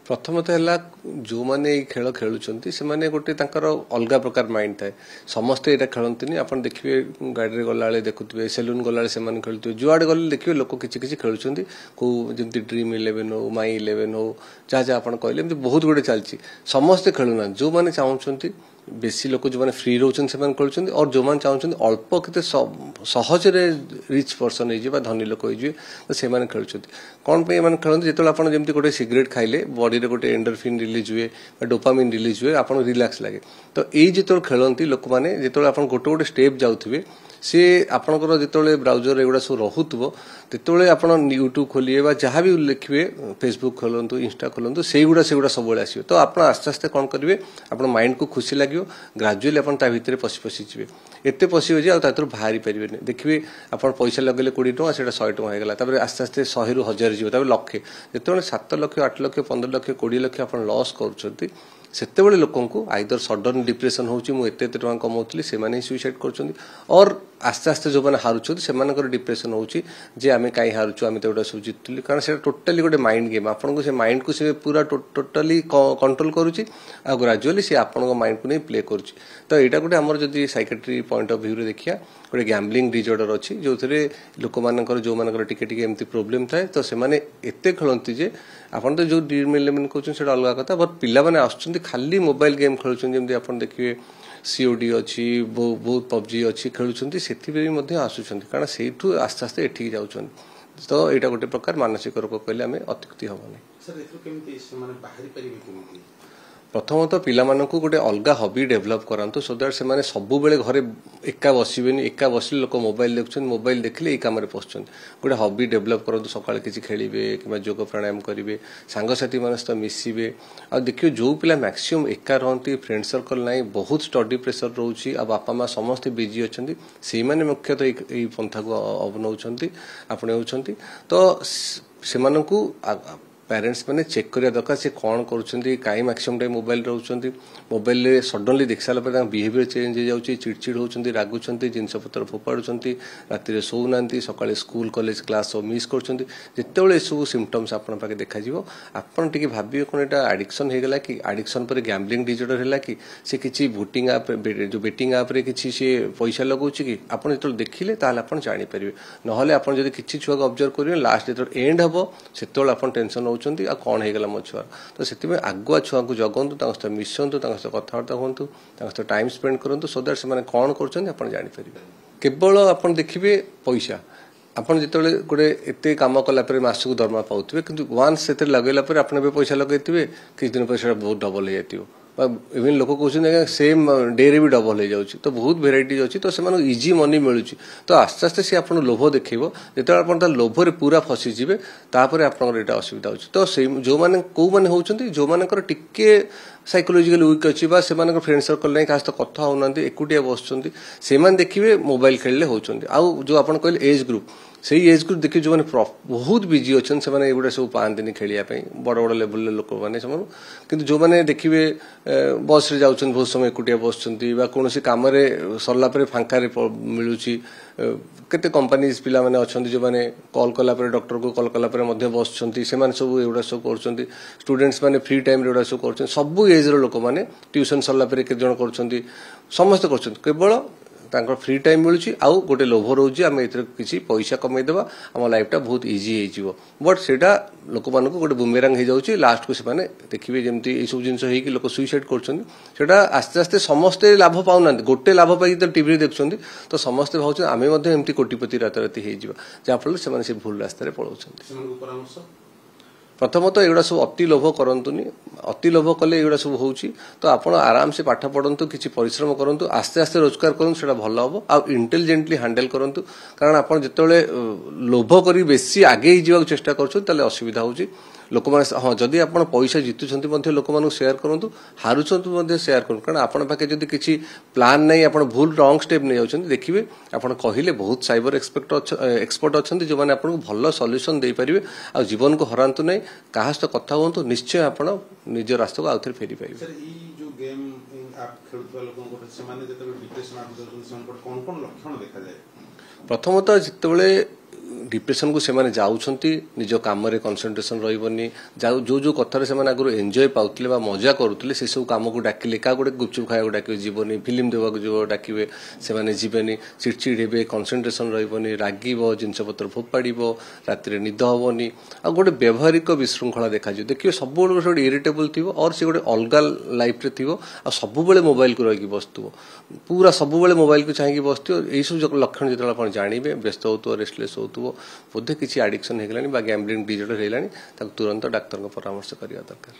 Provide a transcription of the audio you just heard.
प्रथमतः है जो मैंने खेल खेलुंट से मैंने गोटे अलग प्रकार माइंड थाए समस्ते यहाँ खेलती आप देखिए गाड़ी गला देखुए सेलून गला से खेलुए जुआड़े गले देखिए लोक किसी खेलुंट कौ जमी ड्रीम 11 हो माई 11 हो जहाँ जहाँ आप कहले बहुत गुड़े चलती समस्ते खेलुना जो मैंने चाहते बेसी लोक जो मैंने फ्री रोचन से खेलुं और जो मैंने चाहते अल्प के सहजरे रिच पर्सन हो धनी लोक हो तो से खेलुं कौन पे खेलते जो आप जमी गोटे सिगरेट खाइले बॉडी रे गोटे एंडोरफिन रिलीज हुए डोपामिन रिलीज हुए आपको रिलैक्स लगे तो यही जो खेलती लोक मैंने जो आप गोटे गोटे स्टेप जाऊे सी आपंकर जो ब्राउजर एगुड़ा सब रोथुव जो आप यूट्यूब खोलिए जहाँ भी लिखिए फेसबुक खोलतु इंस्टा खोलतु से सब आसो तो आप आस्ते आस्ते कौन करेंगे आप माइंड को खुशी लगे ग्राजुअली आप भितर पशि जी एत पशिवे जे आर बाहरी पारे देखिए आप पैसा लगे 20 टଙ୍କା से 100 टଙ୍କା होगा आस्ते आस्ते 100 रू 1000 जीव लक्षे जो 7 लाख 8 लाख 15 लाख 20 लाख आप लॉस कर सेतेबेले लोकंकु आइदर सडन डिप्रेशन होची मु एते टଙ୍କା कमाउतली से माने सुसाइड करछन्ती और आस्ते आस्ते जो माने हारुछन्ती से मानकर डिप्रेशन होची जे आमे काई हारुछु आमे तो सब जितली कारण से टोटली गोटे माइंड गेम आपन को से माइंड को से पूरा टोटली कंट्रोल करूची आ ग्रेजुअली से आपन को माइंड को नै प्ले करूची तो एटा गोटे हमर जदी साइकेट्री पॉइंट ऑफ व्यू रे देखिया गोटे गैम्बलिंग डिसऑर्डर अछि जो थरे लोक मानकर जो मानकर टिके टिके एम्ति प्रॉब्लम थाए तो से माने एते खेलंती जे आपन तो जो ड्रीम 11 कहछन सेटा अलग कथा बट पिला माने आछुंती खाली मोबाइल गेम खेलुछन जेमति आपन देखिए सीओडी अच्छी बहुत पबजी अच्छी खेलुंट से आसुँच कारण से आस्ते आस्ते एठिक जाऊँ तो यहाँ गोटे प्रकार मानसिक रोग कहले आम अत्युक्ति हेनी प्रथमतः पिलामानंकु गोटे अलग हॉबी डेवलप करातु सो दैट से सब बेले घरे एका बसबेनि एका बसले लोक मोबाइल देखुं मोबाइल देखले कम पशुं गोटे हॉबी डेवलप करूँ सका किसी खेलें कि योग प्राणायाम करेंगे सांगसाथी मान सहित मिसबे आ देखिए जो पिला मैक्सिमम एका रहती फ्रेंड सर्कल ना बहुत स्टडी प्रेसर रोचे आ बापा माँ समस्ते बिजी अच्छा से मुख्यतः यही पंथा को अपनाऊँच आपणाऊँच तो से पेरेंट्स मैंने चेक करिया दरकार से कौन करुँच कहीं मैक्सिमम टाइम मोबाइल रोचे मोबाइल रे सडनली देख सारा बिहेवियर चेंज हो जाऊँगी चिड़चिड़ होती रागुंट जिनपतर फोपाड़ुंट राति शोना सका स्कूल कॉलेज क्लास सब मिस करते सब सिम्पटम्स आप देखा आपन टे भाविए कौन यहाँ आडिक्शन होगा कि आडिक्शन पर गैम्बलिंग डिसऑर्डर है कि से किसी भोटिंग आप जो बेटिंग आप किसी से पैसा लगाऊँ कि आपड़ जो देखिले आप जानीपर ना आप किसी छुआ को ऑब्जर्व करेंगे लास्ट जो एंड हम से आप टेंशन हो कौन होगा मो छुआ तो से आगुआ छुआ को जगंतु सहित मिसतु कथबार्ता हूँ टाइम स्पेंड करूँ सो दैट से कौन कर जापर केवल आप देखिए पैसा आपन जो गोटे एत कम कलापर मासक दरमा पाऊे कि वान्स से लगेला आपने पैसा लगे किसी दिन पैसा बहुत डबल हो जाती इवन लोक कहते सेम डे रे भी डबल हो जाऊँगी तो बहुत भेराइटीज अच्छी तो से इजी मनी मिलूँ तो आस्ते आस्ते सी आप लोभ देखो जो आप लोभर पूरा फसीजे तापर आपंकर असुविधा हो तो से जो मैंने कौ मैंने होती जो मानकर टिके साइकोलॉजिकल वीक अच्छी से फ्रेंड सर्कल नहीं क्या कथा होना एकुटिया बसुँच से देखिए मोबाइल खेलले होती आउ जो आप कहले एज ग्रुप से एज ग्रुप देखिए जो मैंने बहुत बिजी अच्छे से एगुड़ा सब पाती खेलने बड़ बड़ लेवल लोक मैंने कि जो मैंने देखिए बस रे जाऊँ बहुत समय एकुटिया बसुँच कौन कम सरला फांका मिलूँ केते कंपनीज पिला माने अछंती जो माने कॉल कला पर डॉक्टर को कॉल कला पर मध्य बसछंती से माने सब एवडा सब करछंती स्टूडेंट्स माने फ्री टाइम रे एवडा सब करछंती सब एज रो लोक माने ट्यूशन सरला पर के जण करछंती समस्त करछंती केवल तांकर फ्री टाइम मिलूँ आउ गोटे लोभ रोचे आम एथर किसी पैसा कमेदेवा आम लाइफटा बहुत इजी हो बट सेटा लोक मान गोटे बुमेरांग हो जाऊँगी लास्ट को से देखिए जमी ये सब जिन लोक सुइसाइड कर आस्ते आस्ते समस्ते लाभ पाऊना गोटे लाभ पाई तो टीवी देखुं तो समस्ते भाव आम एमती कोटिपति राताराति हो जहाँफल से भूल रास्तार पलाउं प्रथमतः एगुड़ा सब अति लोभ करतुनि अति लोभ कले एगुड़ा सब हो तो आप आराम से पाठ पढ़ु किसी परिश्रम करूँ आस्ते आस्ते रोजगार करूँ से भल हम आउ इंटेलिजेंटली हैंडल करूँ कारण आप जिते लोभ कर बेसी आगे जावाक चेष्टा कर असुविधा हो लोक हाँ जदि आप पैसा जितुंट लोक मानक सेयार करूँ हारुंट सेयार करूँ कारण आपण पाखे जब किसी प्लान नहीं आप भूल रंग स्टेप नहीं जाऊँ देखिए आप कहले बहुत साइबर एक्सपर्ट अच्छा जो मैंने आपको भल सल्यूशन दे पारे आ जीवन को हरातु नहीं क्या सहित कथा हूँ निश्चय आप निज रास्ता को आउ थे फेरी पाइबे प्रथमतः जिते डिप्रेशन को से जाऊँगी निज कम कनसेंट्रेशन रही जो जो कथार से आगुरी एंजॉय पाते मजा करुले से सब कम को डाकिले क्या गोटे गुपचुप खाया डाक जीवन फिल्म देवा जो डाकबे से जीवेनि चिड़चिड़ हे कनसेंट्रेशन रही रागिब जिनपतर फोपाड़ राति निद हेनी आ गोटे व्यवहारिक विशृंखला देखा देखिए सब गोटे इरिटेबल थी और सी गोटे अलग लाइफ रे थी आ सब मोबाइल को रही बसुव पूरा सब मोबाइल को चाहिए बसुव यही सब लक्षण जो आप जानवे व्यस्त हो रेस्टलेस हो बोधे किसी आडिक्शन हो गलानी गैम्बलिंग डिजर्डर होगा तुरंत डाक्तर परामर्श करवा दरकार।